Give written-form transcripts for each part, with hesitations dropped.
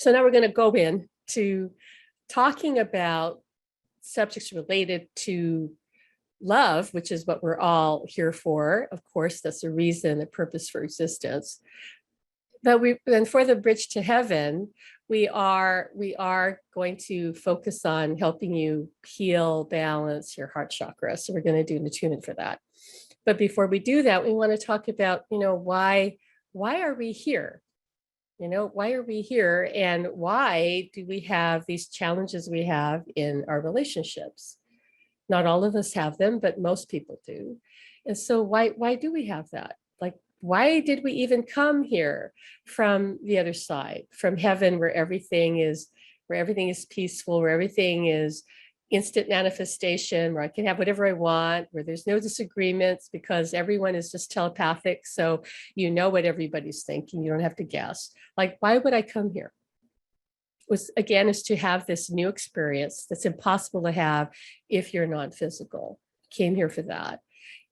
So now we're going to go into talking about subjects related to love, which is what we're all here for. Of course, that's the reason, the purpose for existence. But then for the bridge to heaven, we are going to focus on helping you heal, balance your heart chakra. So we're going to do an attunement for that. But before we do that, we want to talk about, why are we here? Why are we here, and why do we have these challenges we have in our relationships? Not all of us have them, but most people do. And so why do we have that? Like, why did we even come here from the other side, from heaven, where everything is peaceful, where everything is instant manifestation, where I can have whatever I want, where there's no disagreements because everyone is just telepathic. So you know what everybody's thinking. You don't have to guess. Like, why would I come here? Is to have this new experience that's impossible to have if you're non-physical. Came here for that.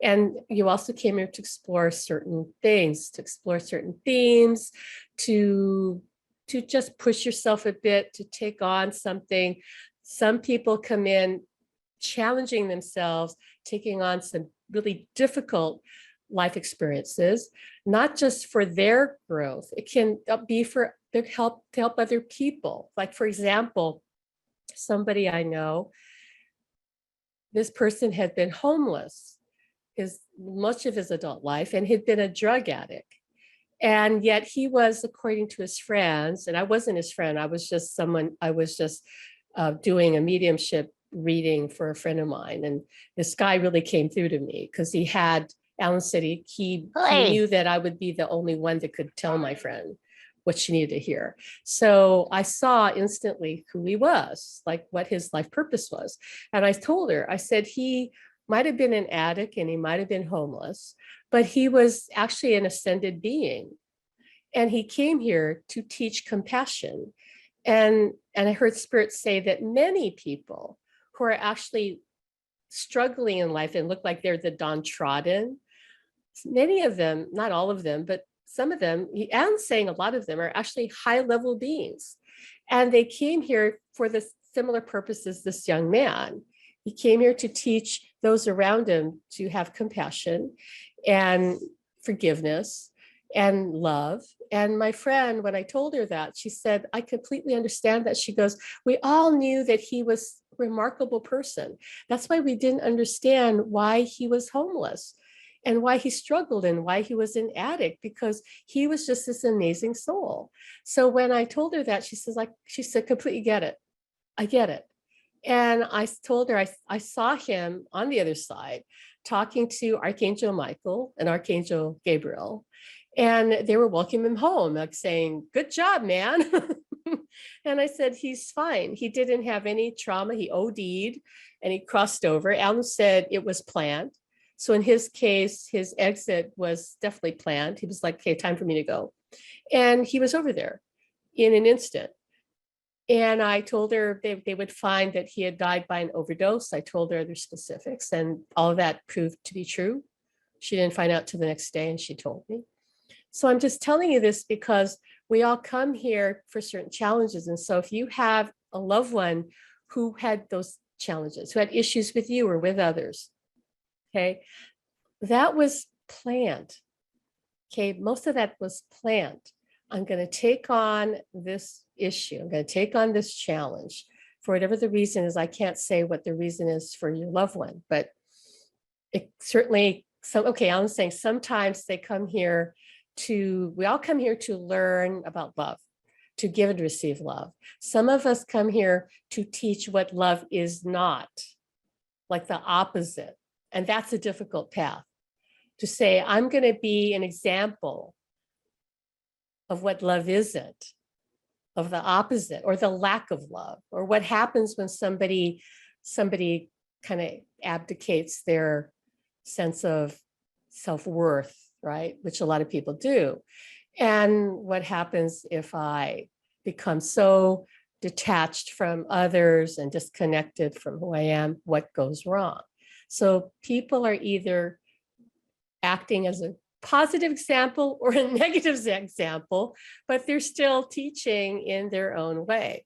And you also came here to explore certain things, to explore certain themes, to just push yourself a bit, to take on something. Some people come in challenging themselves, taking on some really difficult life experiences, not just for their growth. It can be for their help, to help other people. Like, for example, somebody I know, this person had been homeless much of his adult life, and he'd been a drug addict. And yet he was, according to his friends, and I wasn't his friend, I was just doing a mediumship reading for a friend of mine. And this guy really came through to me because Alan said he knew that I would be the only one that could tell my friend what she needed to hear. So I saw instantly who he was, like what his life purpose was. And I told her, I said, he might have been an addict and he might have been homeless, but he was actually an ascended being. And he came here to teach compassion. And I heard Spirit say that many people who are actually struggling in life and look like they're the downtrodden, many of them, not all of them, but some of them, and saying a lot of them, are actually high-level beings. And they came here for the similar purpose as this young man. He came here to teach those around him to have compassion and forgiveness and love. And my friend, when I told her that, she said, I completely understand that. She goes, we all knew that he was a remarkable person. That's why we didn't understand why he was homeless and why he struggled and why he was an addict, because he was just this amazing soul. So when I told her that, she said, completely get it. I get it. And I told her I saw him on the other side talking to Archangel Michael and Archangel Gabriel. And they were welcoming him home, like saying, good job, man. And I said, he's fine. He didn't have any trauma. He OD'd and he crossed over. Alan said it was planned. So in his case, his exit was definitely planned. He was like, okay, time for me to go. And he was over there in an instant. And I told her they would find that he had died by an overdose. I told her the specifics, and all of that proved to be true. She didn't find out till the next day, and she told me. So I'm just telling you this because we all come here for certain challenges. And so if you have a loved one who had those challenges, who had issues with you or with others, okay, that was planned. Okay, most of that was planned. I'm going to take on this issue. I'm going to take on this challenge for whatever the reason is. I can't say what the reason is for your loved one, but it certainly, I'm saying sometimes they come here we all come here to learn about love, to give and receive love. Some of us come here to teach what love is not, like the opposite. And that's a difficult path, to say, I'm going to be an example of what love isn't, of the opposite, or the lack of love, or what happens when somebody kind of abdicates their sense of self-worth, right? Which a lot of people do. And what happens if I become so detached from others and disconnected from who I am? What goes wrong? So people are either acting as a positive example or a negative example, but they're still teaching in their own way.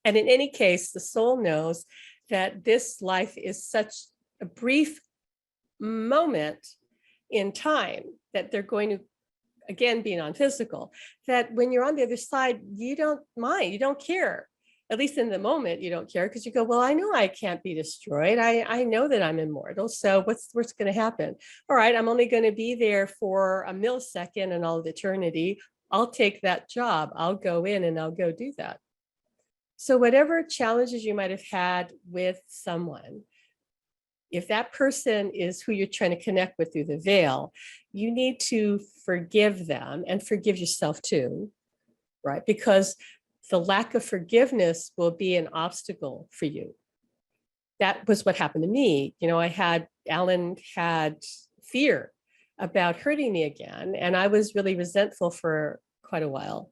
And in any case, the soul knows that this life is such a brief moment in time that they're going to, again, be non-physical, that when you're on the other side, you don't mind, you don't care. At least in the moment, you don't care, because you go, well, I know I can't be destroyed. I know that I'm immortal. So what's going to happen? All right, I'm only going to be there for a millisecond in all of eternity. I'll take that job. I'll go in and I'll go do that. So whatever challenges you might have had with someone, if that person is who you're trying to connect with through the veil, you need to forgive them and forgive yourself too, right? Because the lack of forgiveness will be an obstacle for you. That was what happened to me. You know, Alan had fear about hurting me again, and I was really resentful for quite a while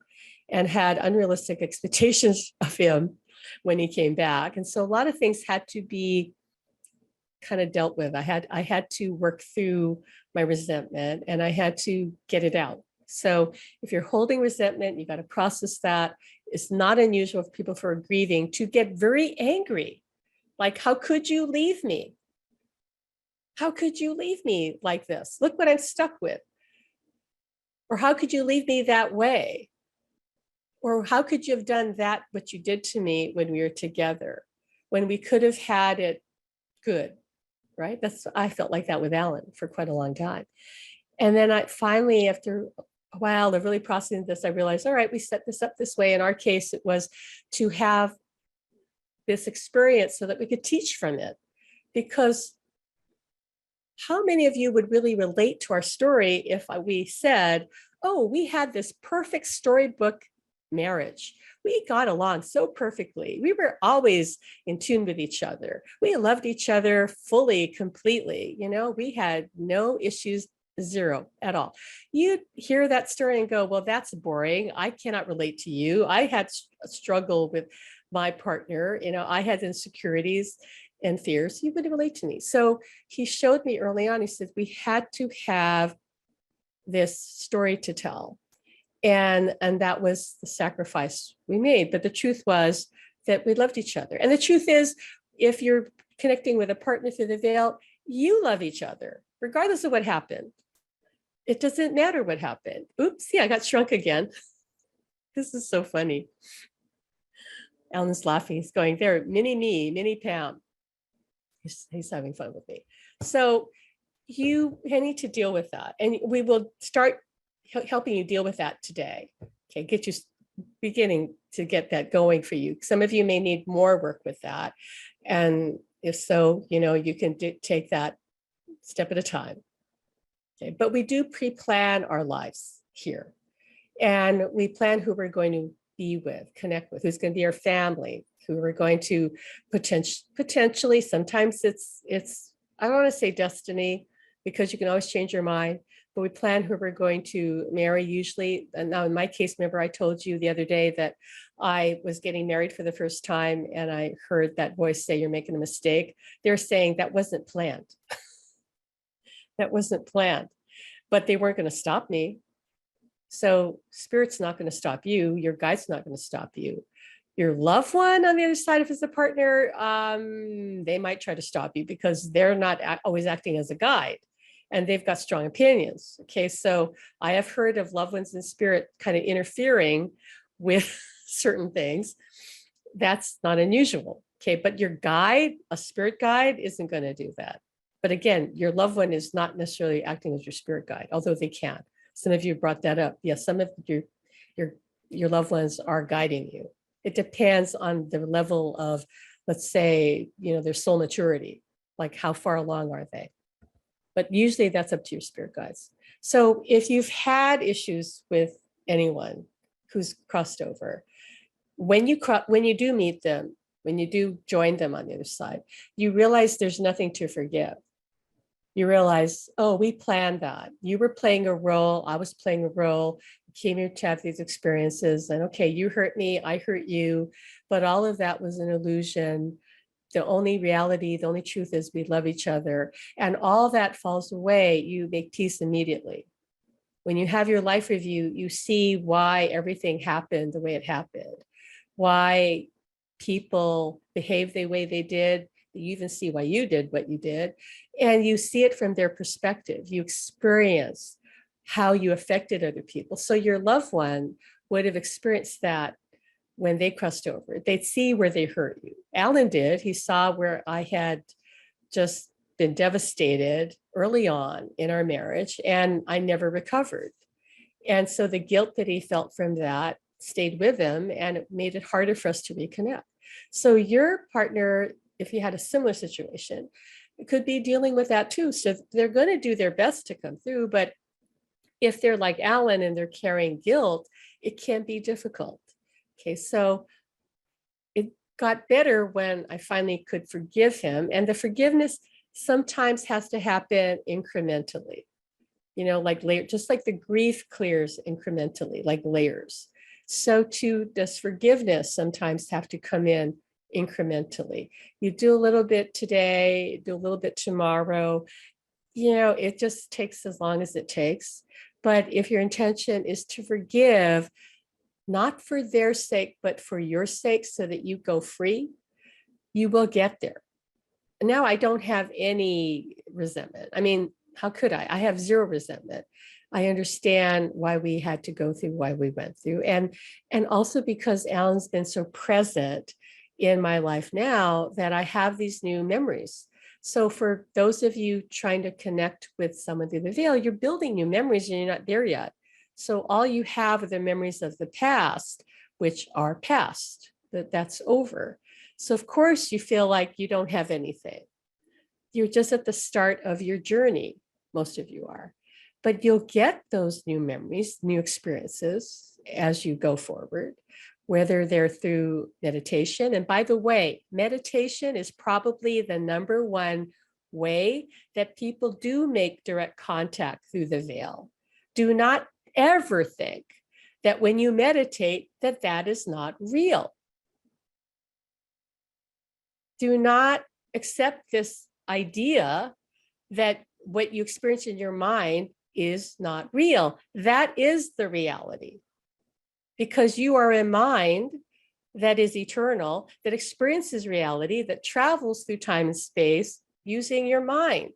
and had unrealistic expectations of him when he came back. And so a lot of things had to be kind of dealt with. I had to work through my resentment, and I had to get it out. So if you're holding resentment, you got to process that. It's not unusual for people who are grieving to get very angry. Like, how could you leave me? How could you leave me like this? Look what I'm stuck with. Or how could you leave me that way? Or how could you have done that, what you did to me when we were together, when we could have had it good, right? I felt like that with Alan for quite a long time. And then I finally, after a while of really processing this, I realized, all right, we set this up this way. In our case, it was to have this experience so that we could teach from it. Because how many of you would really relate to our story if we said, oh, we had this perfect storybook marriage. We got along so perfectly. We were always in tune with each other. We loved each other fully, completely. You know, we had no issues, zero at all. You'd hear that story and go, well, that's boring. I cannot relate to you. I had a struggle with my partner. You know, I had insecurities and fears. You would relate to me. So he showed me early on, he said, we had to have this story to tell. And that was the sacrifice we made. But the truth was that we loved each other. And the truth is, if you're connecting with a partner through the veil, you love each other, regardless of what happened. It doesn't matter what happened. Oops, yeah, I got shrunk again. This is so funny. Alan's laughing. He's going, there, mini me, mini Pam. He's having fun with me. So you need to deal with that. And we will start helping you deal with that today. Okay, get you beginning to get that going for you. Some of you may need more work with that. And if so, you know, you can take that step at a time. Okay, but we do pre-plan our lives here. And we plan who we're going to be with, connect with, who's going to be our family, who we're going to potentially, sometimes it's I don't want to say destiny, because you can always change your mind, but we plan who we're going to marry usually. And now in my case, remember I told you the other day that I was getting married for the first time and I heard that voice say, you're making a mistake. They're saying that wasn't planned. That wasn't planned, but they weren't going to stop me. So Spirit's not going to stop you. Your guide's not going to stop you. Your loved one on the other side, if it's a partner, they might try to stop you because they're not always acting as a guide and they've got strong opinions. Okay, so I have heard of loved ones in spirit kind of interfering with certain things. That's not unusual. Okay, but your guide, a spirit guide, isn't going to do that. But again, your loved one is not necessarily acting as your spirit guide, although they can. Some of you brought that up. Yes, some of your loved ones are guiding you. It depends on the level of, let's say, you know, their soul maturity, like how far along are they? But usually that's up to your spirit guides. So if you've had issues with anyone who's crossed over, when you do meet them, when you do join them on the other side, you realize there's nothing to forgive. You realize, oh, we planned that. You were playing a role. I was playing a role. We came here to have these experiences. And okay, you hurt me, I hurt you. But all of that was an illusion The only reality, the only truth is we love each other. And all that falls away, you make peace immediately. When you have your life review, you see why everything happened the way it happened, why people behaved the way they did. You even see why you did what you did. And you see it from their perspective. You experience how you affected other people. So your loved one would have experienced that when they crossed over. They'd see where they hurt you. Alan did. He saw where I had just been devastated early on in our marriage, and I never recovered. And so the guilt that he felt from that stayed with him, and it made it harder for us to reconnect. So your partner, if you had a similar situation, could be dealing with that too. So they're going to do their best to come through, but if they're like Alan and they're carrying guilt, it can be difficult. Okay, so it got better when I finally could forgive him, and the forgiveness sometimes has to happen incrementally, like layer, just like the grief clears incrementally, like layers. So too does forgiveness sometimes have to come in incrementally. You do a little bit today, do a little bit tomorrow. It just takes as long as it takes. But if your intention is to forgive, not for their sake, but for your sake, so that you go free, you will get there. Now I don't have any resentment. I mean, how could I? I have zero resentment. I understand why we had to go through, why we went through. And also because Alan's been so present in my life now that I have these new memories. So for those of you trying to connect with someone through the veil, you're building new memories and you're not there yet. So all you have are the memories of the past, which are past, that's over. So of course you feel like you don't have anything. You're just at the start of your journey. Most of you are, but you'll get those new memories, new experiences as you go forward, whether they're through meditation. And by the way, meditation is probably the number one way that people do make direct contact through the veil. Do not ever think that when you meditate, that is not real. Do not accept this idea that what you experience in your mind is not real. That is the reality, because you are a mind that is eternal, that experiences reality, that travels through time and space using your mind.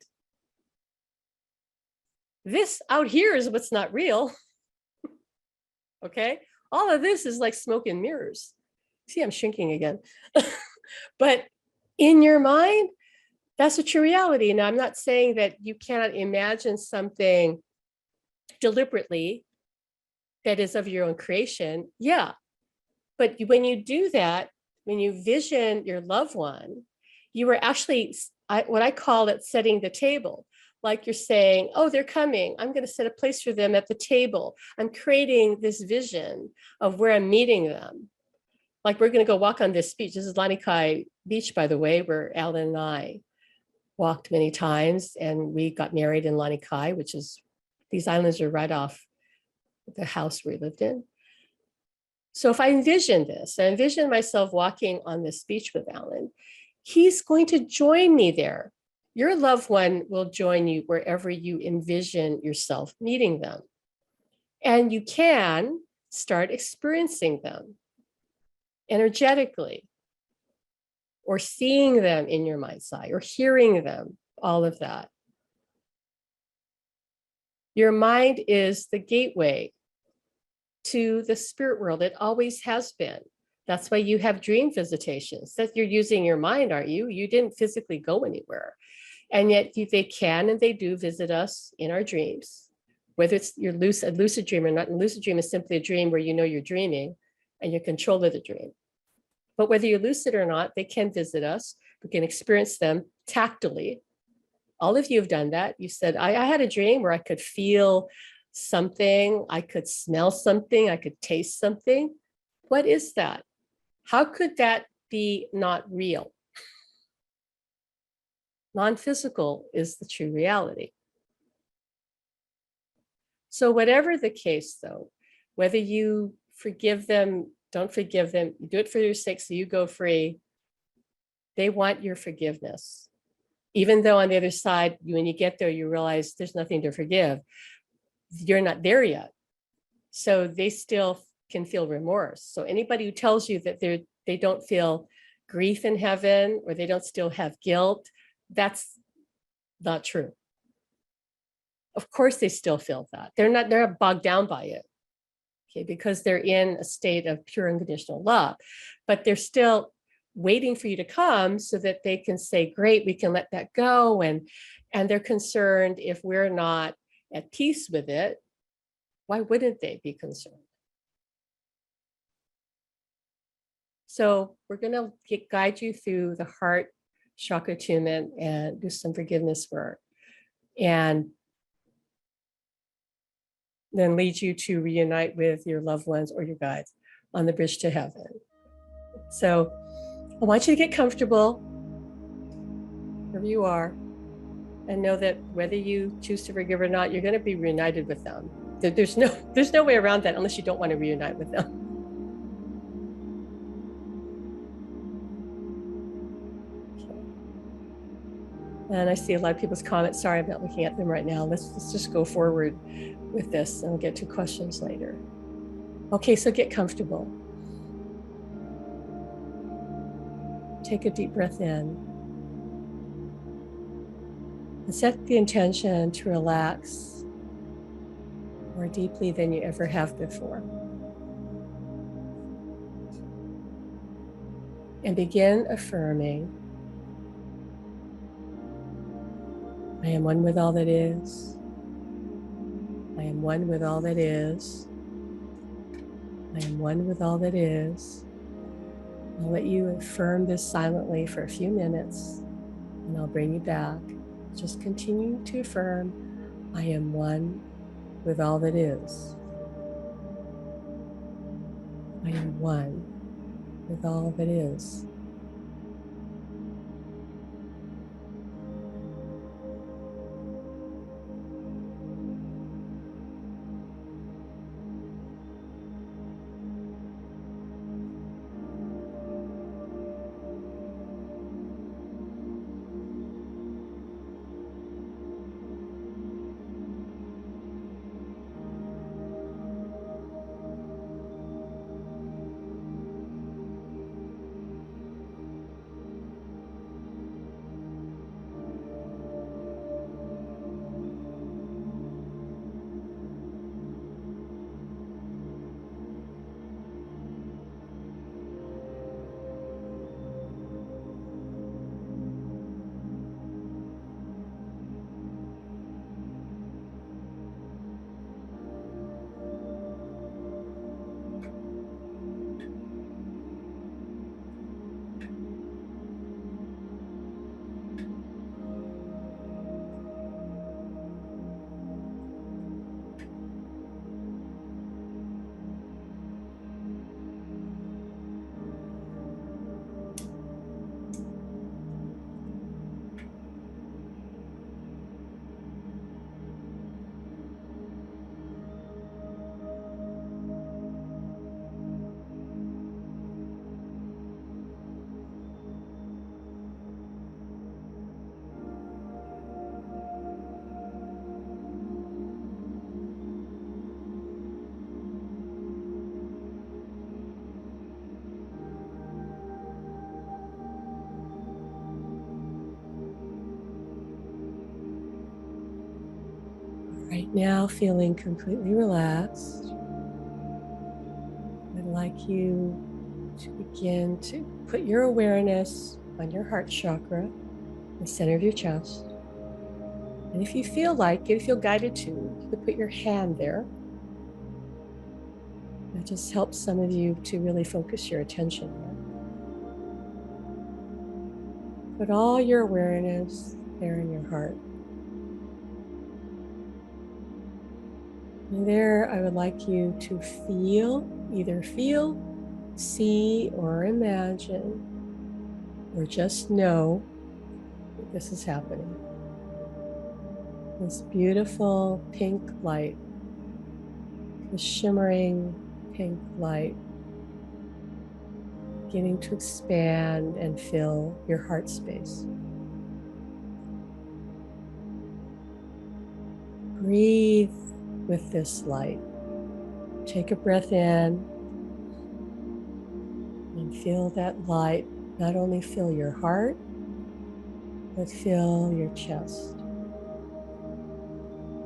This out here is what's not real. Okay, all of this is like smoke and mirrors. See, I'm shrinking again. But in your mind, that's a true reality. Now, I'm not saying that you cannot imagine something deliberately that is of your own creation. Yeah. But when you do that, when you vision your loved one, you are actually, what I call it, setting the table. Like you're saying, oh, they're coming. I'm going to set a place for them at the table. I'm creating this vision of where I'm meeting them. Like we're going to go walk on this beach. This is Lanikai Beach, by the way, where Alan and I walked many times, and we got married in Lanikai, which is, these islands are right off the house we lived in. So if I envision this, I envision myself walking on this beach with Alan, he's going to join me there. Your loved one will join you wherever you envision yourself meeting them. And you can start experiencing them energetically, or seeing them in your mind's eye, or hearing them, all of that. Your mind is the gateway to the spirit world. It always has been. That's why you have dream visitations, that you're using your mind, aren't you? You didn't physically go anywhere. And yet they can and they do visit us in our dreams, whether it's a lucid dream or not. A lucid dream is simply a dream where you know you're dreaming and you're in control of the dream. But whether you're lucid or not, they can visit us. We can experience them tactily. All of you have done that. You said, I had a dream where I could feel something, I could smell something, I could taste something. What is that? How could that be not real? Non-physical is the true reality. So whatever the case, though, whether you forgive them, don't forgive them, you do it for your sake so you go free, They want your forgiveness. Even though on the other side, when you get there, you realize there's nothing to forgive. You're not there yet. So they still can feel remorse. So anybody who tells you that they don't feel grief in heaven, or they don't still have guilt, that's not true. Of course, they still feel that. They're not bogged down by it, okay, because they're in a state of pure unconditional love, but they're still waiting for you to come so that they can say, great, we can let that go. And they're concerned if we're not at peace with it, why wouldn't they be concerned? So we're going to guide you through the heart chakra attunement and do some forgiveness work, and then lead you to reunite with your loved ones or your guides on the bridge to heaven. So I want you to get comfortable wherever you are, and know that whether you choose to forgive or not, you're going to be reunited with them. There's no way around that unless you don't want to reunite with them. And I see a lot of people's comments. Sorry, I'm not looking at them right now. Let's just go forward with this, and we'll get to questions later. Okay, so get comfortable. Take a deep breath in. And set the intention to relax more deeply than you ever have before. And begin affirming, I am one with all that is. I am one with all that is. I am one with all that is. I'll let you affirm this silently for a few minutes, and I'll bring you back. Just continue to affirm, I am one with all that is. I am one with all that is. Right now, feeling completely relaxed, I'd like you to begin to put your awareness on your heart chakra, the center of your chest. And if you feel like it, if you're guided to, you could put your hand there. That just helps some of you to really focus your attention there. Put all your awareness there in your heart. And there, I would like you to either feel, see, or imagine, or just know that this is happening. This beautiful pink light, this shimmering pink light, beginning to expand and fill your heart space. Breathe with this light. Take a breath in and feel that light not only fill your heart, but fill your chest.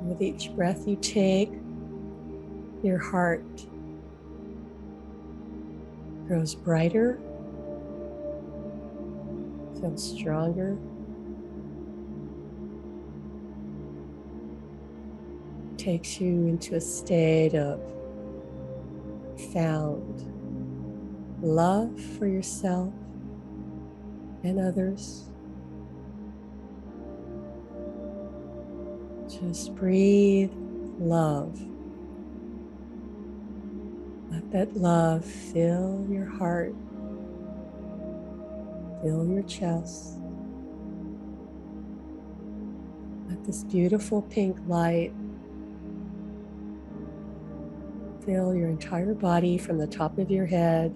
With each breath you take, your heart grows brighter, feels stronger, takes you into a state of profound love for yourself and others. Just breathe love. Let that love fill your heart, fill your chest. Let this beautiful pink light fill your entire body from the top of your head,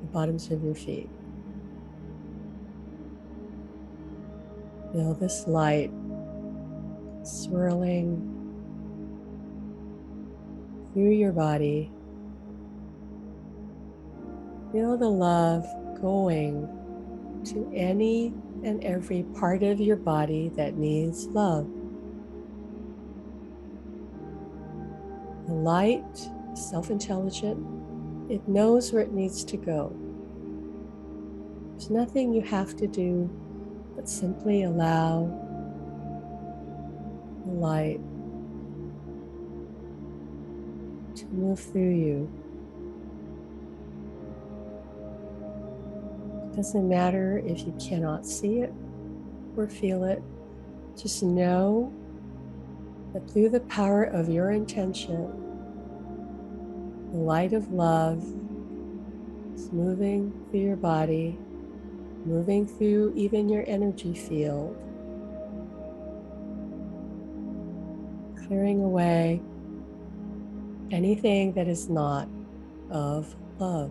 the bottoms of your feet. Feel this light swirling through your body. Feel the love going to any and every part of your body that needs love. The light is self-intelligent. It knows where it needs to go. There's nothing you have to do but simply allow the light to move through you. It doesn't matter if you cannot see it or feel it. Just know that through the power of your intention, the light of love is moving through your body, moving through even your energy field, clearing away anything that is not of love.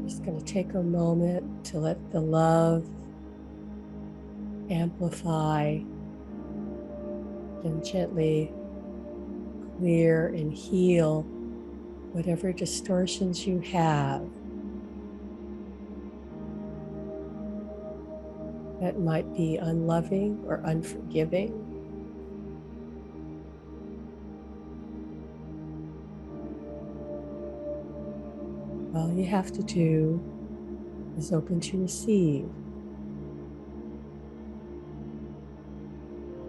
Just going to take a moment to let the love amplify and gently clear and heal whatever distortions you have that might be unloving or unforgiving. All you have to do is open to receive.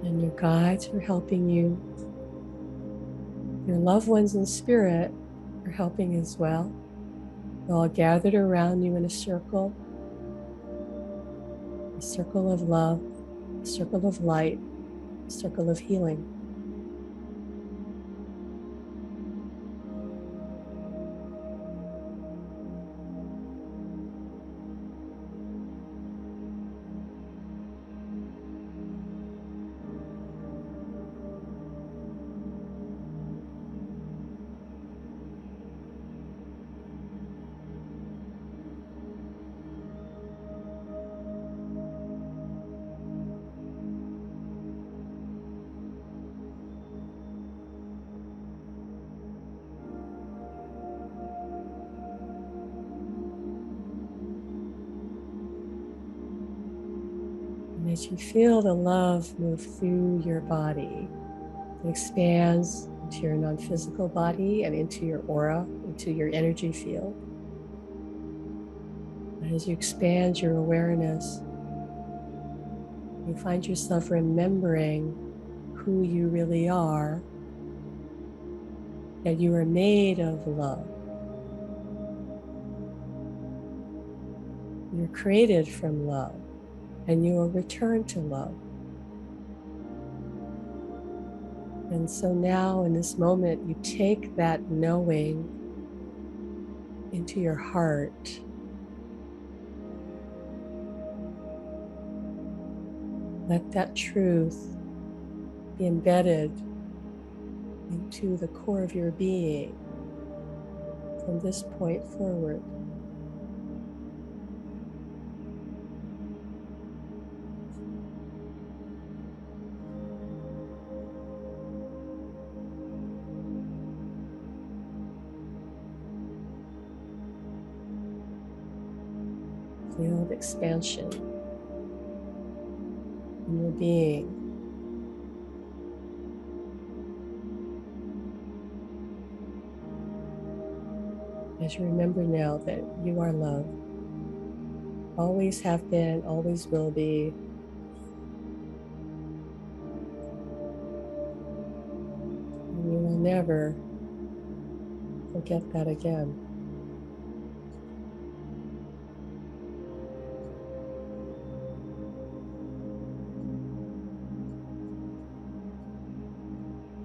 And your guides are helping you. Your loved ones in spirit are helping as well. They're all gathered around you in a circle of love, a circle of light, a circle of healing. And as you feel the love move through your body, it expands into your non-physical body and into your aura, into your energy field. And as you expand your awareness, you find yourself remembering who you really are, that you are made of love. You're created from love, and you will return to love. And so now in this moment, you take that knowing into your heart, Let that truth be embedded into the core of your being from this point forward. Feel the expansion in your being. As you remember now that you are love, always have been, always will be. And you will never forget that again.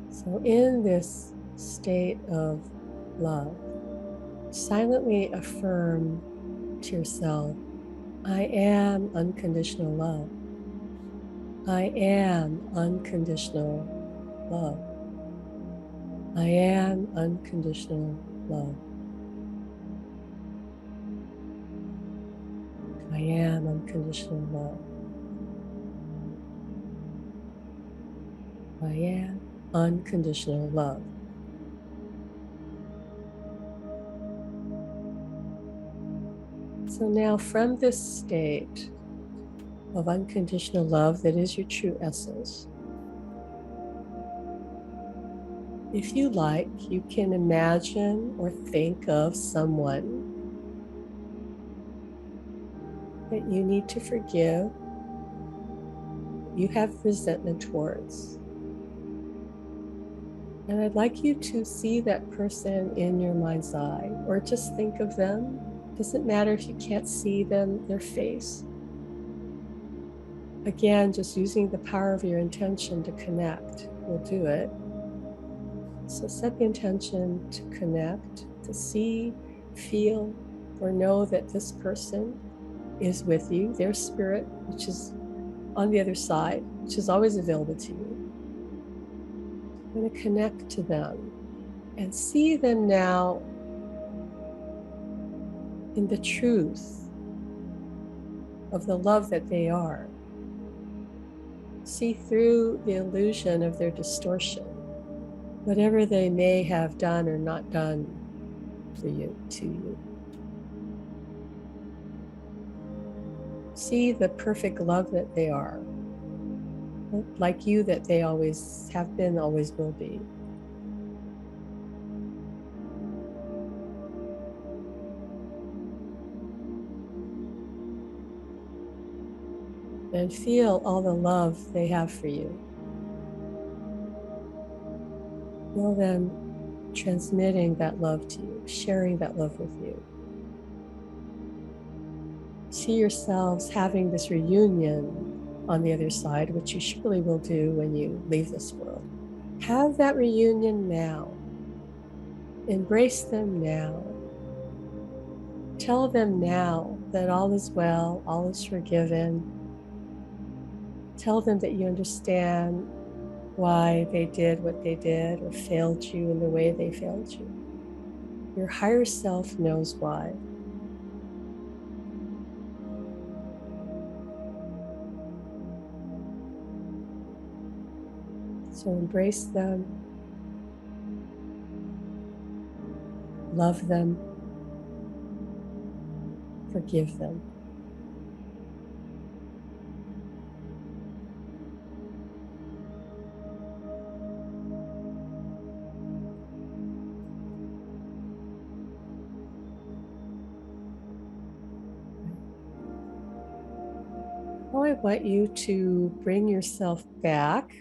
So in this state of love, silently affirm to yourself, I am unconditional love. I am unconditional love. I am unconditional love. I am unconditional love. I am unconditional love. So now from this state of unconditional love that is your true essence, if you like, you can imagine or think of someone that you need to forgive, you have resentment towards. And I'd like you to see that person in your mind's eye, or just think of them. Doesn't matter if you can't see them, their face. Again, just using the power of your intention to connect will do it. So set the intention to connect, to see, feel, or know that this person is with you, their spirit, which is on the other side, which is always available to you. I'm going to connect to them and see them now in the truth of the love that they are. See through the illusion of their distortion, whatever they may have done or not done for you, to you. See the perfect love that they are, like you, that they always have been, always will be. And feel all the love they have for you. Feel them transmitting that love to you, sharing that love with you. See yourselves having this reunion on the other side, which you surely will do when you leave this world. Have that reunion now. Embrace them now. Tell them now that all is well, all is forgiven. Tell them that you understand why they did what they did or failed you in the way they failed you. Your higher self knows why. So embrace them, love them, forgive them. Now I want you to bring yourself back.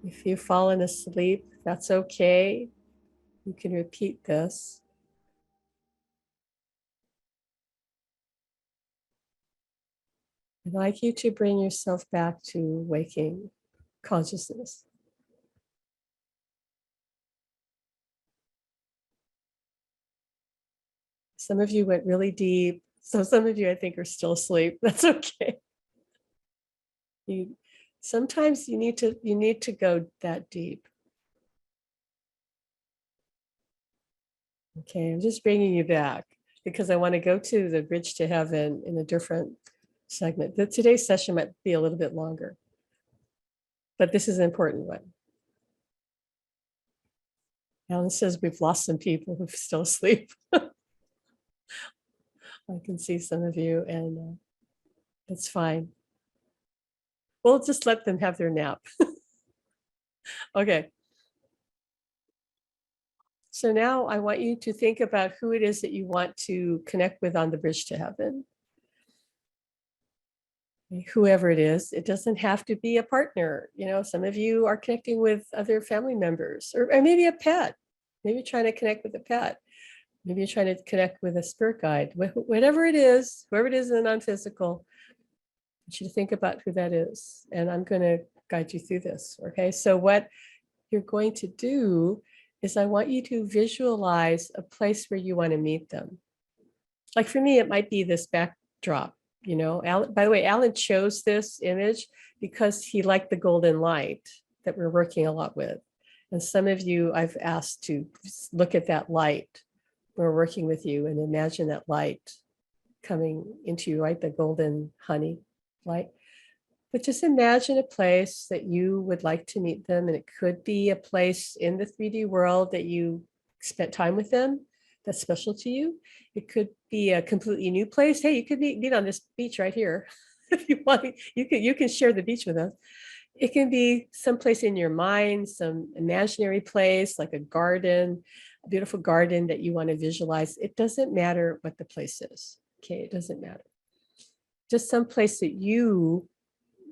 If you've fallen asleep, that's okay. You can repeat this. I'd like you to bring yourself back to waking consciousness. Some of you went really deep. So some of you, I think, are still asleep. That's okay. Sometimes you need to go that deep. Okay, I'm just bringing you back because I want to go to the bridge to heaven in a different segment. Today's session might be a little bit longer, but this is an important one. Alan says we've lost some people who still sleep. I can see some of you, and that's fine. We'll just let them have their nap. Okay. So now I want you to think about who it is that you want to connect with on the bridge to heaven. Whoever it is, it doesn't have to be a partner. Some of you are connecting with other family members, or maybe a pet. Maybe you're trying to connect with a pet. Maybe you're trying to connect with a spirit guide. Whatever it is, whoever it is in the non-physical, I want you to think about who that is. And I'm going to guide you through this. Okay. So what you're going to do is I want you to visualize a place where you want to meet them. Like for me, it might be this backdrop. Alan, by the way, Alan chose this image because he liked the golden light that we're working a lot with. And some of you I've asked to look at that light. We're working with you and imagine that light coming into you, right? The golden honey light. But just imagine a place that you would like to meet them. And it could be a place in the 3D world that you spent time with them that's special to you. It could be a completely new place. Hey, you could meet on this beach right here. If you want, you can share the beach with us. It can be someplace in your mind, some imaginary place, like a garden, a beautiful garden that you want to visualize. It doesn't matter what the place is. Okay, it doesn't matter. Just some place that you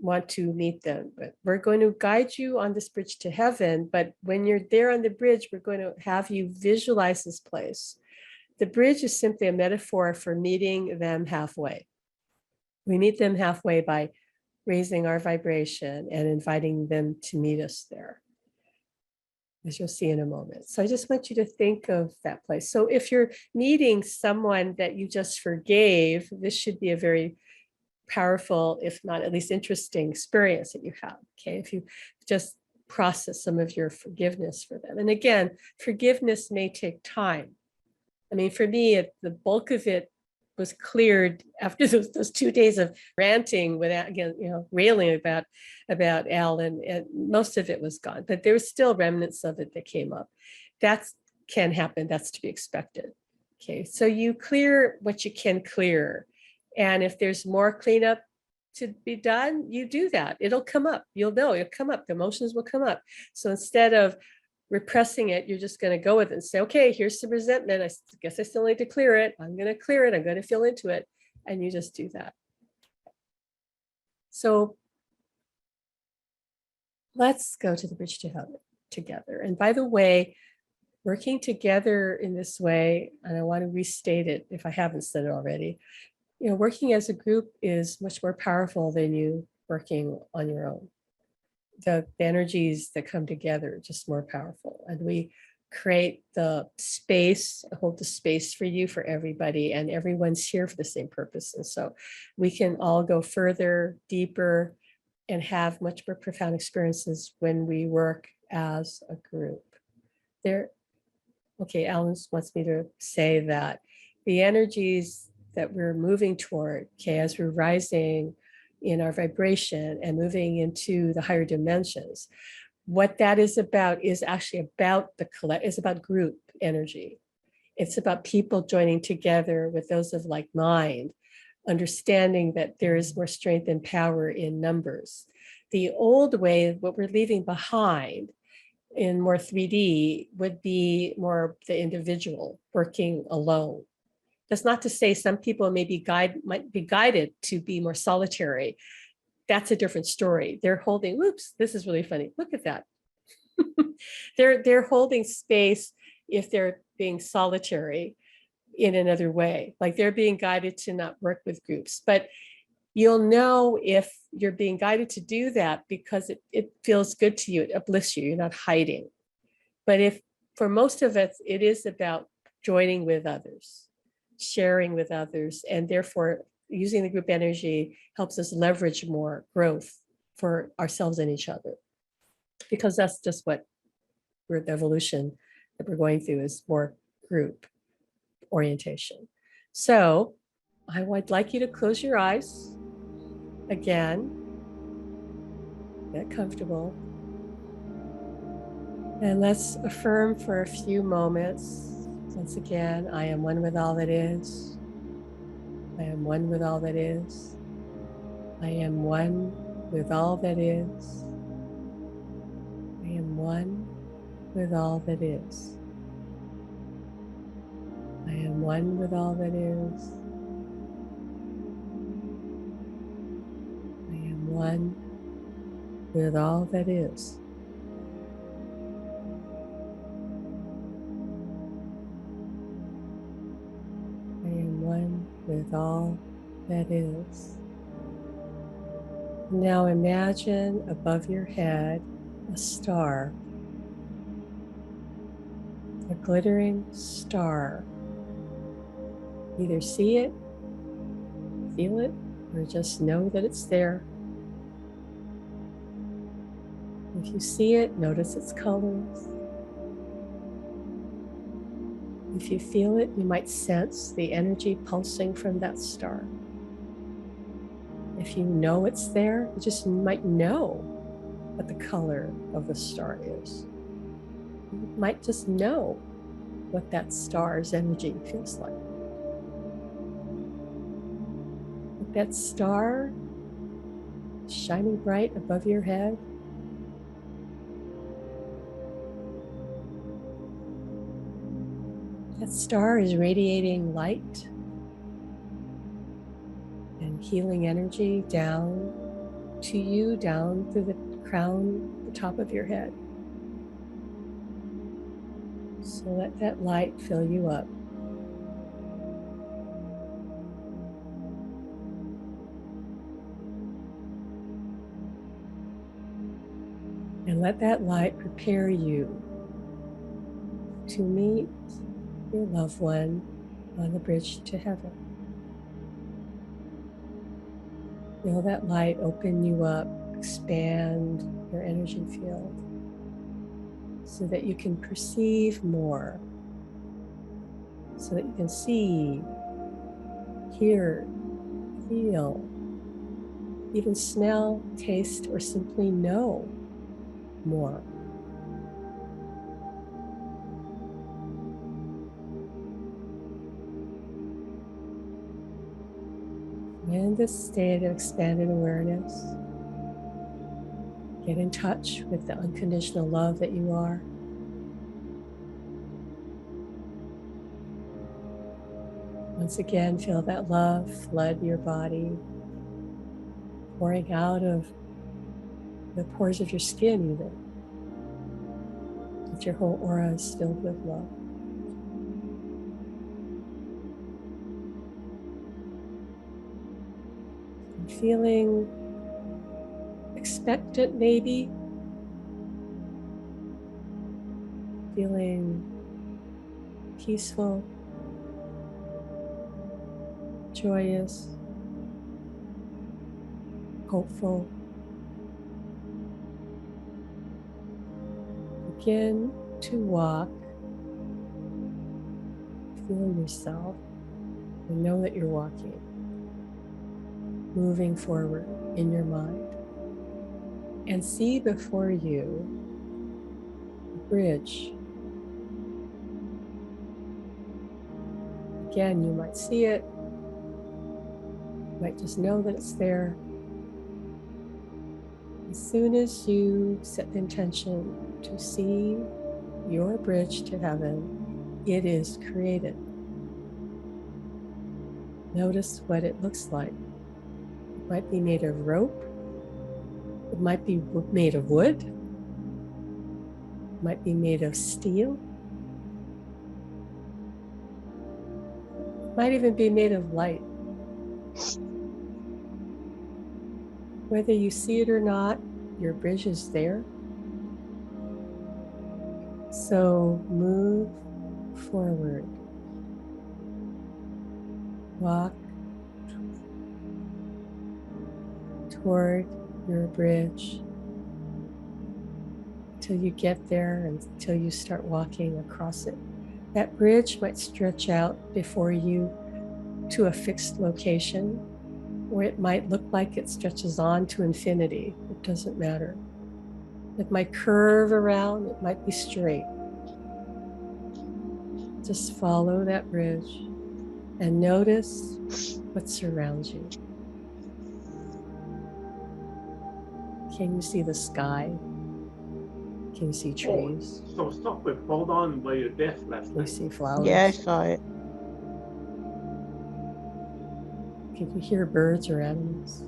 want to meet them. But we're going to guide you on this bridge to heaven. But when you're there on the bridge, we're going to have you visualize this place. The bridge is simply a metaphor for meeting them halfway. We meet them halfway by raising our vibration and inviting them to meet us there, as you'll see in a moment. So I just want you to think of that place. So if you're meeting someone that you just forgave, this should be a very powerful, if not at least interesting experience that you have. Okay, if you just process some of your forgiveness for them. And again, forgiveness may take time. I mean, for me, the bulk of it was cleared after those 2 days of ranting without, again, railing about Alan, and most of it was gone, but there was still remnants of it that came up. That can happen. That's to be expected. Okay, so you clear what you can clear. And if there's more cleanup to be done, you do that. It'll come up. You'll know it'll come up. The emotions will come up. So instead of repressing it, you're just going to go with it and say, okay, here's some resentment. I guess I still need to clear it. I'm going to clear it. I'm going to feel into it. And you just do that. So let's go to the bridge to heaven together. And by the way, working together in this way, and I want to restate it if I haven't said it already, working as a group is much more powerful than you working on your own. The energies that come together are just more powerful. And we create the space, hold the space for you, for everybody, and everyone's here for the same purpose. And so we can all go further, deeper, and have much more profound experiences when we work as a group. Okay, Alan wants me to say that the energies that we're moving toward, okay, as we're rising in our vibration and moving into the higher dimensions, what that is actually about it's about group energy. It's about people joining together with those of like mind, understanding that there is more strength and power in numbers. The old way, what we're leaving behind in more 3D would be more the individual working alone. That's not to say some people might be guided to be more solitary. That's a different story. They're holding, whoops, this is really funny. Look at that. They're holding space if they're being solitary in another way. Like they're being guided to not work with groups. But you'll know if you're being guided to do that because it feels good to you, it uplifts you, you're not hiding. But if for most of us, it is about joining with others, sharing with others, and therefore using the group energy helps us leverage more growth for ourselves and each other, because that's just what the evolution that we're going through is more group orientation. So I would like you to close your eyes again, get comfortable, and let's affirm for a few moments. Once again, I am one with all that is. I am one with all that is. I am one with all that is. I am one with all that is. I am one with all that is. I am one with all that is. I am one with all that is. Now imagine above your head a star, a glittering star. Either see it, feel it, or just know that it's there. If you see it, notice its colors. If you feel it, you might sense the energy pulsing from that star. If you know it's there, you just might know what the color of the star is. You might just know what that star's energy feels like. With that star shining bright above your head, that star is radiating light and healing energy down to you, down through the crown, the top of your head. So let that light fill you up. And let that light prepare you to meet your loved one on the bridge to heaven. Feel that light open you up, expand your energy field so that you can perceive more, so that you can see, hear, feel, even smell, taste, or simply know more. In this state of expanded awareness, get in touch with the unconditional love that you are. Once again, feel that love flood your body, pouring out of the pores of your skin even. That your whole aura is filled with love. And feeling expectant maybe, feeling peaceful, joyous, hopeful. Begin to walk, feel yourself, and know that you're walking, moving forward in your mind. And see before you a bridge. Again, you might see it, you might just know that it's there. As soon as you set the intention to see your bridge to heaven, it is created. Notice what it looks like. It might be made of rope. It might be made of wood. It might be made of steel. It might even be made of light. Whether you see it or not, your bridge is there. So move forward. Walk toward You're a bridge until you get there and until you start walking across it. That bridge might stretch out before you to a fixed location, or it might look like it stretches on to infinity. It doesn't matter. It might curve around, it might be straight. Just follow that bridge and notice what surrounds you. Can you see the sky? Can you see trees? So stop with Hold On by your death last Can you night. see flowers? Yeah, I saw it. Can you hear birds or animals?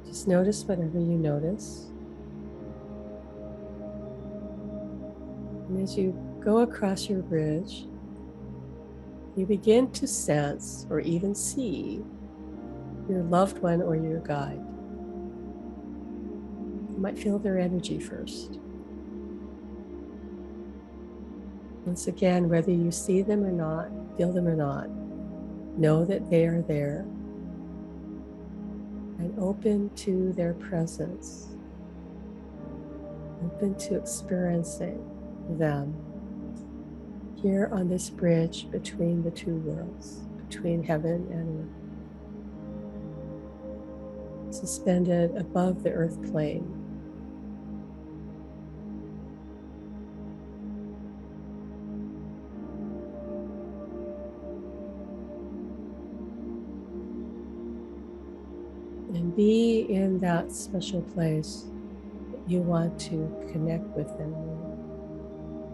Just notice whatever you notice. And as you go across your bridge, you begin to sense or even see your loved one or your guide. You might feel their energy first. Once again, whether you see them or not, feel them or not, know that they are there and open to their presence, open to experiencing them here on this bridge between the two worlds, between heaven and earth, suspended above the earth plane. And be in that special place that you want to connect with them,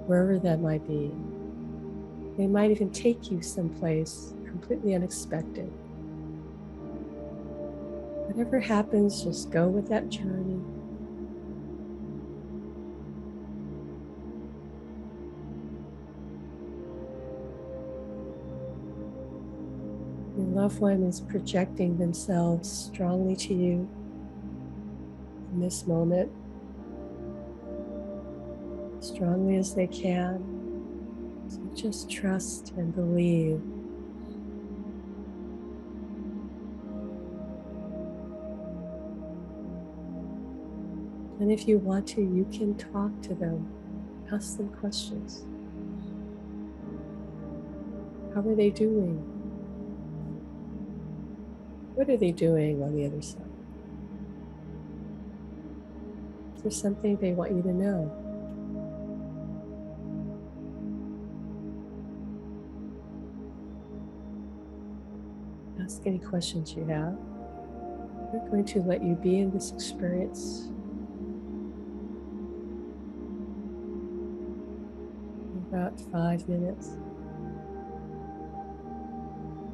wherever that might be. They might even take you someplace completely unexpected. Whatever happens, just go with that journey. Your loved one is projecting themselves strongly to you in this moment, as strongly as they can. So just trust and believe. And if you want to, you can talk to them, ask them questions. How are they doing? What are they doing on the other side? Is there something they want you to know? Ask any questions you have. We're going to let you be in this experience for about 5 minutes.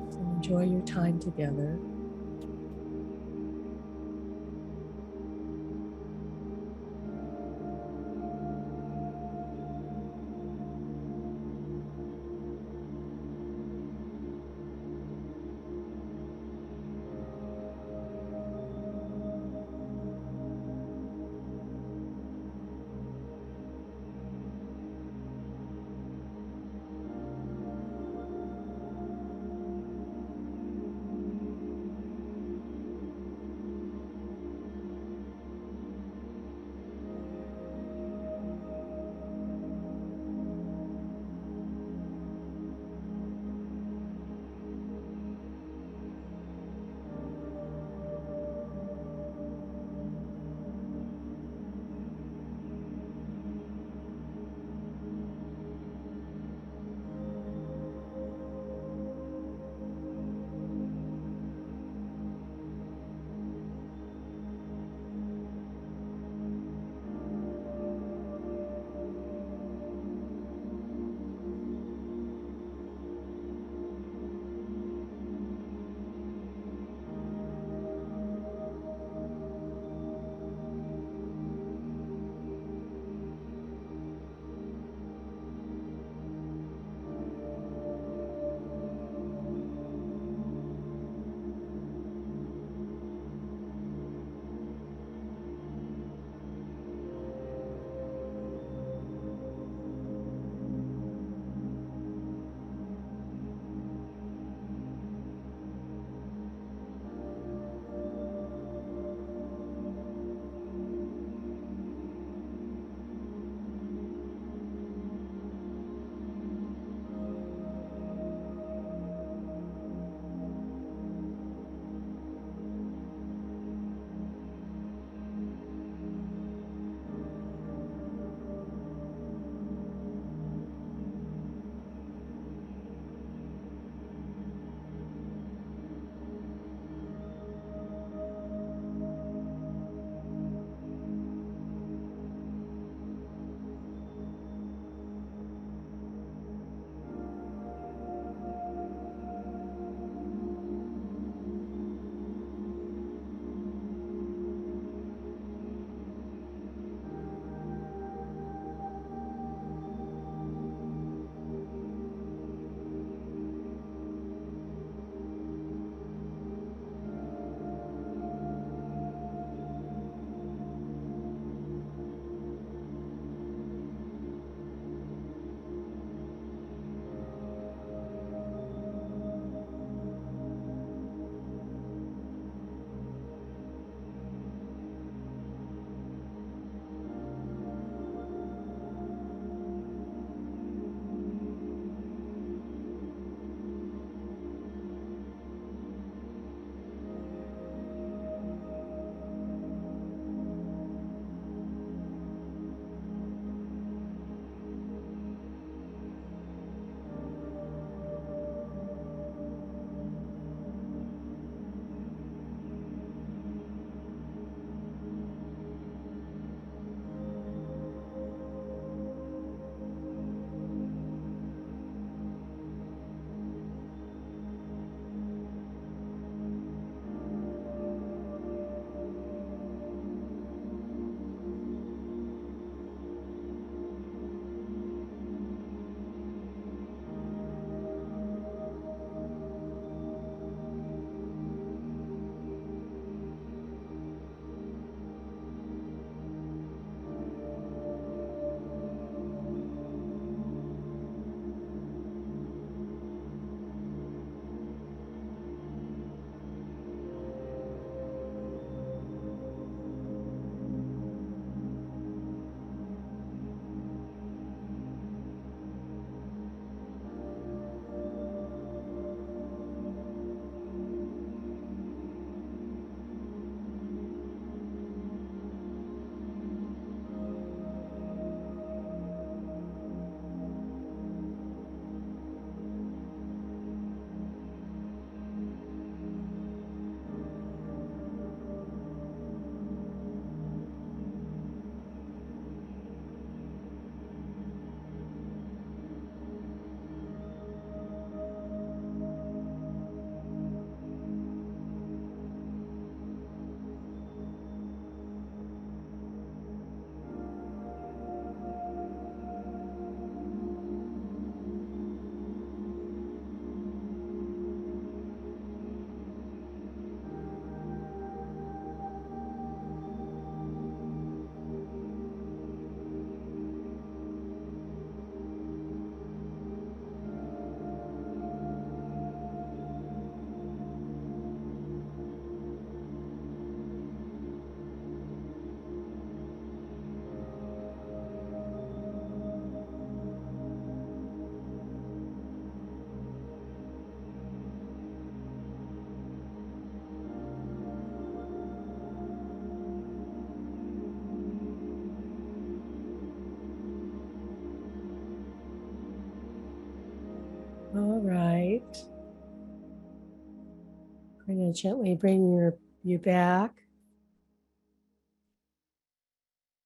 So enjoy your time together. All right. I'm going to gently bring you back.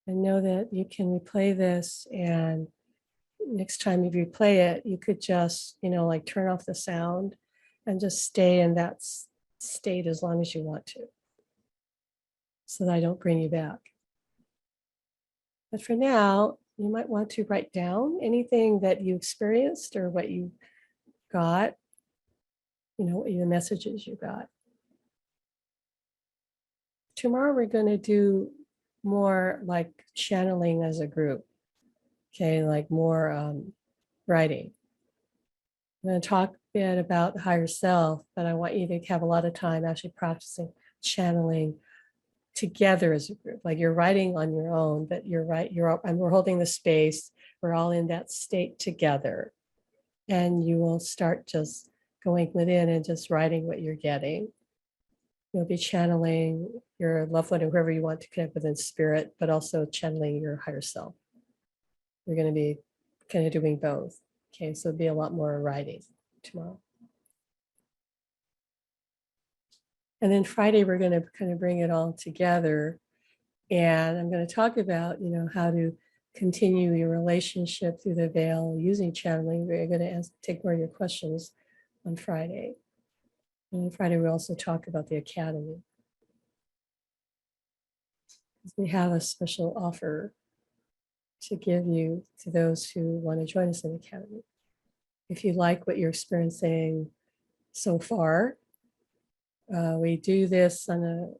And know that you can replay this, and next time you replay it, you could just, like turn off the sound and just stay in that state as long as you want to, so that I don't bring you back. But for now, you might want to write down anything that you experienced or what you got, the messages you got. Tomorrow, we're going to do more like channeling as a group. Okay, like more writing. I'm going to talk a bit about the higher self, but I want you to have a lot of time actually practicing channeling together as a group. Like you're writing on your own, but we're holding the space. We're all in that state together. And you will start just going within and just writing what you're getting. You'll be channeling your loved one or whoever you want to connect with in spirit, but also channeling your higher self. We're going to be kind of doing both. Okay, so it'll be a lot more writing tomorrow. And then Friday, we're going to kind of bring it all together. And I'm going to talk about, how to continue your relationship through the veil using channeling. We're going to take more of your questions on Friday. And on Friday, we also talk about the Academy. We have a special offer to give you to those who want to join us in the Academy. If you like what you're experiencing so far, we do this on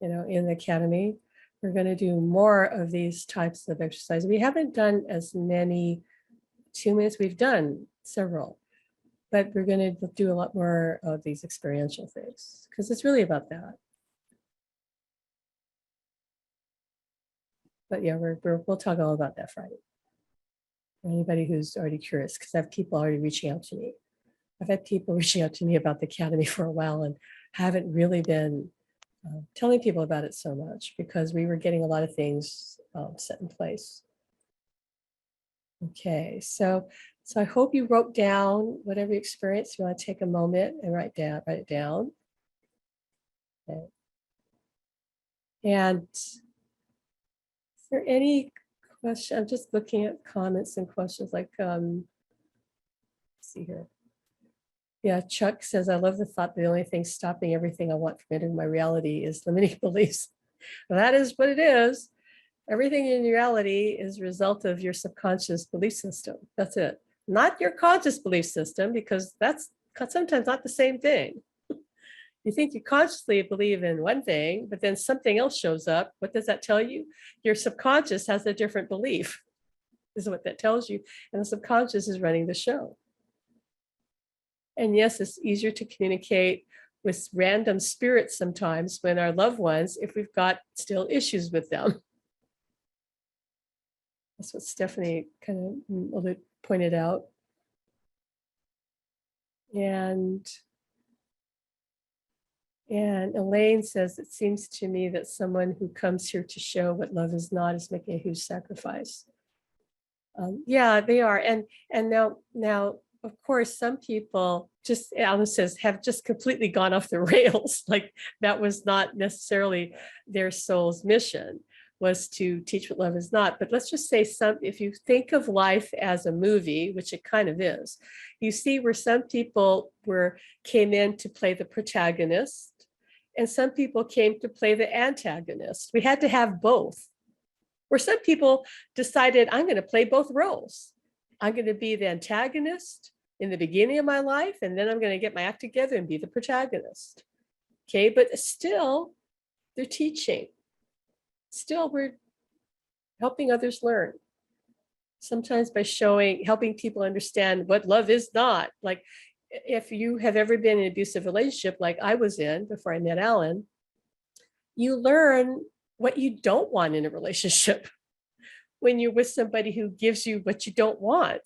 in the Academy. We're going to do more of these types of exercises. We haven't done as many 2 minutes. We've done several, but we're going to do a lot more of these experiential things because it's really about that. But yeah, we'll talk all about that Friday. For anybody who's already curious, because I have people already reaching out to me. I've had people reaching out to me about the Academy for a while and haven't really been telling people about it so much because we were getting a lot of things set in place. Okay, so I hope you wrote down whatever you experienced. You want to take a moment and write it down. Okay. And is there any question? I'm just looking at comments and questions like, let's see here. Yeah, Chuck says, I love the thought that the only thing stopping everything I want from entering my reality is limiting beliefs. Well, that is what it is. Everything in reality is a result of your subconscious belief system. That's it. Not your conscious belief system, because that's sometimes not the same thing. You think you consciously believe in one thing, but then something else shows up. What does that tell you? Your subconscious has a different belief. This is what that tells you. And the subconscious is running the show. And yes, it's easier to communicate with random spirits sometimes when our loved ones, if we've got still issues with them. That's what Stephanie kind of pointed out. And Elaine says, it seems to me that someone who comes here to show what love is not is making a huge sacrifice. Yeah, they are. And now, of course, some people just, Alan says, have just completely gone off the rails. Like that was not necessarily their soul's mission, was to teach what love is not. But let's just say if you think of life as a movie, which it kind of is, you see where some people came in to play the protagonist and some people came to play the antagonist. We had to have both. Where some people decided, I'm going to play both roles. I'm going to be the antagonist in the beginning of my life, and then I'm going to get my act together and be the protagonist. Okay, but still, they're teaching. Still, we're helping others learn. Sometimes by helping people understand what love is not. Like if you have ever been in an abusive relationship like I was in before I met Alan, you learn what you don't want in a relationship. When you're with somebody who gives you what you don't want,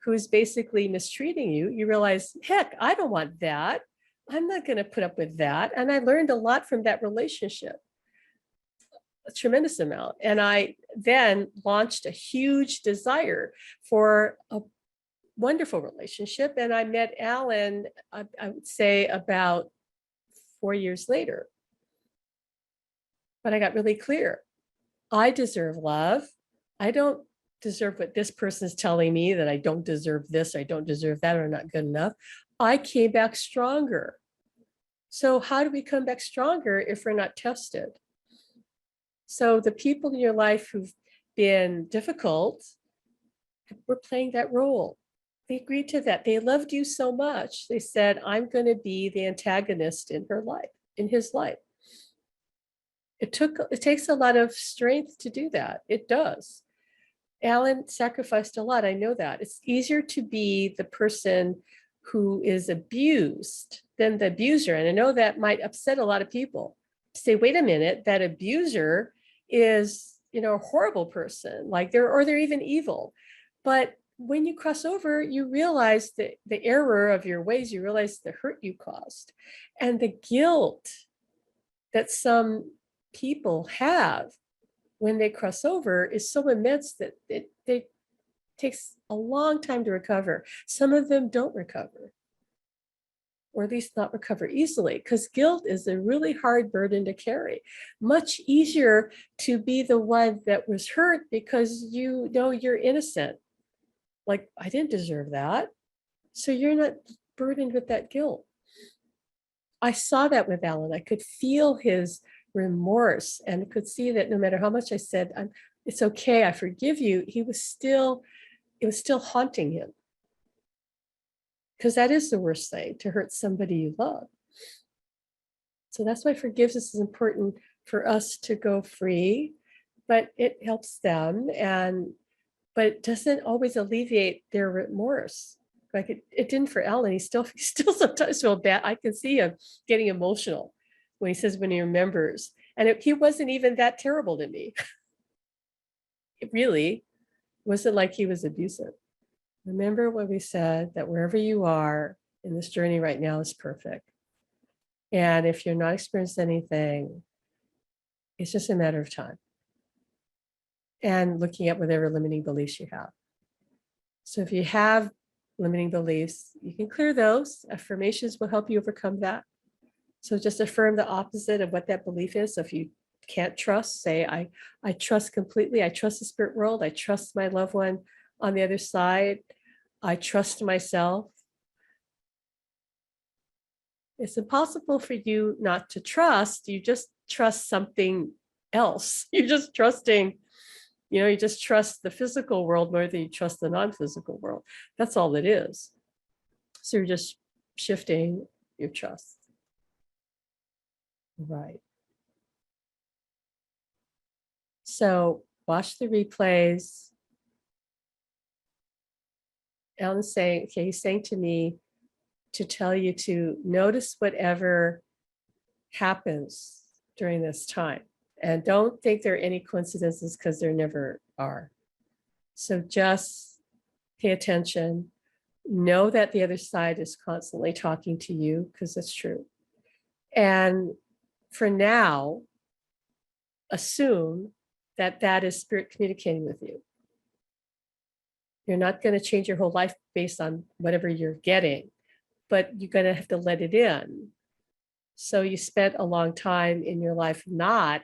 who's basically mistreating you, you realize, heck, I don't want that. I'm not going to put up with that. And I learned a lot from that relationship, a tremendous amount. And I then launched a huge desire for wonderful relationship. And I met Alan, I would say about 4 years later. But I got really clear. I deserve love. I don't deserve what this person is telling me, that I don't deserve this, I don't deserve that, or I'm not good enough. I came back stronger. So how do we come back stronger if we're not tested? So the people in your life who've been difficult were playing that role. They agreed to that. They loved you so much. They said, I'm going to be the antagonist in her life, in his life. It takes a lot of strength to do that. It does. Alan sacrificed a lot. I know that. It's easier to be the person who is abused than the abuser. And I know that might upset a lot of people. Say, wait a minute, that abuser is, a horrible person, like they're even evil. But when you cross over, you realize that the error of your ways, you realize the hurt you caused, and the guilt that some people have when they cross over is so immense that it takes a long time to recover. Some of them don't recover, or at least not recover easily, because guilt is a really hard burden to carry. Much easier to be the one that was hurt because you know you're innocent. Like, I didn't deserve that. So you're not burdened with that guilt. I saw that with Alan. I could feel his remorse and could see that no matter how much I said, it's okay, I forgive you, it was still haunting him. Because that is the worst thing, to hurt somebody you love. So that's why forgiveness is important for us to go free, but it helps them, but it doesn't always alleviate their remorse. Like it didn't for Alan. He still sometimes feels bad. I can see him getting emotional when he remembers. And he wasn't even that terrible to me. It really wasn't like he was abusive. Remember when we said that wherever you are in this journey right now is perfect. And if you're not experiencing anything, it's just a matter of time. And looking at whatever limiting beliefs you have. So if you have limiting beliefs, you can clear those. Affirmations will help you overcome that. So just affirm the opposite of what that belief is. So if you can't trust, say, I trust completely. I trust the spirit world. I trust my loved one on the other side. I trust myself. It's impossible for you not to trust. You just trust something else. You're just trusting, you just trust the physical world more than you trust the non-physical world. That's all it is. So you're just shifting your trust. Right. So watch the replays. Alan's saying, okay, he's saying to me to tell you to notice whatever happens during this time. And don't think there are any coincidences, because there never are. So just pay attention. Know that the other side is constantly talking to you, because that's true. And for now, assume that that is spirit communicating with you. You're not going to change your whole life based on whatever you're getting, but you're going to have to let it in. So you spent a long time in your life not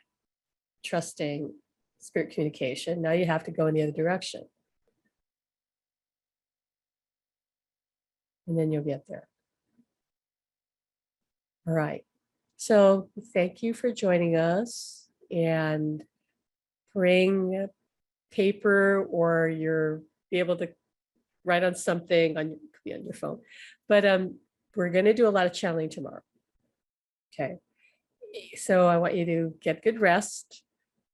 trusting spirit communication. Now you have to go in the other direction. And then you'll get there. All right. So thank you for joining us, and bring paper, or you're be able to write on something on your phone. But we're going to do a lot of channeling tomorrow. Okay. So I want you to get good rest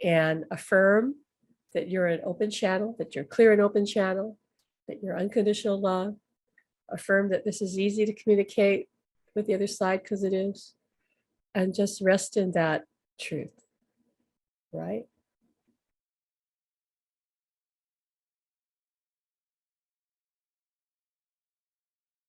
and affirm that you're an open channel, that you're clear and open channel, that you're unconditional love. Affirm that this is easy to communicate with the other side, because it is. And just rest in that truth, right?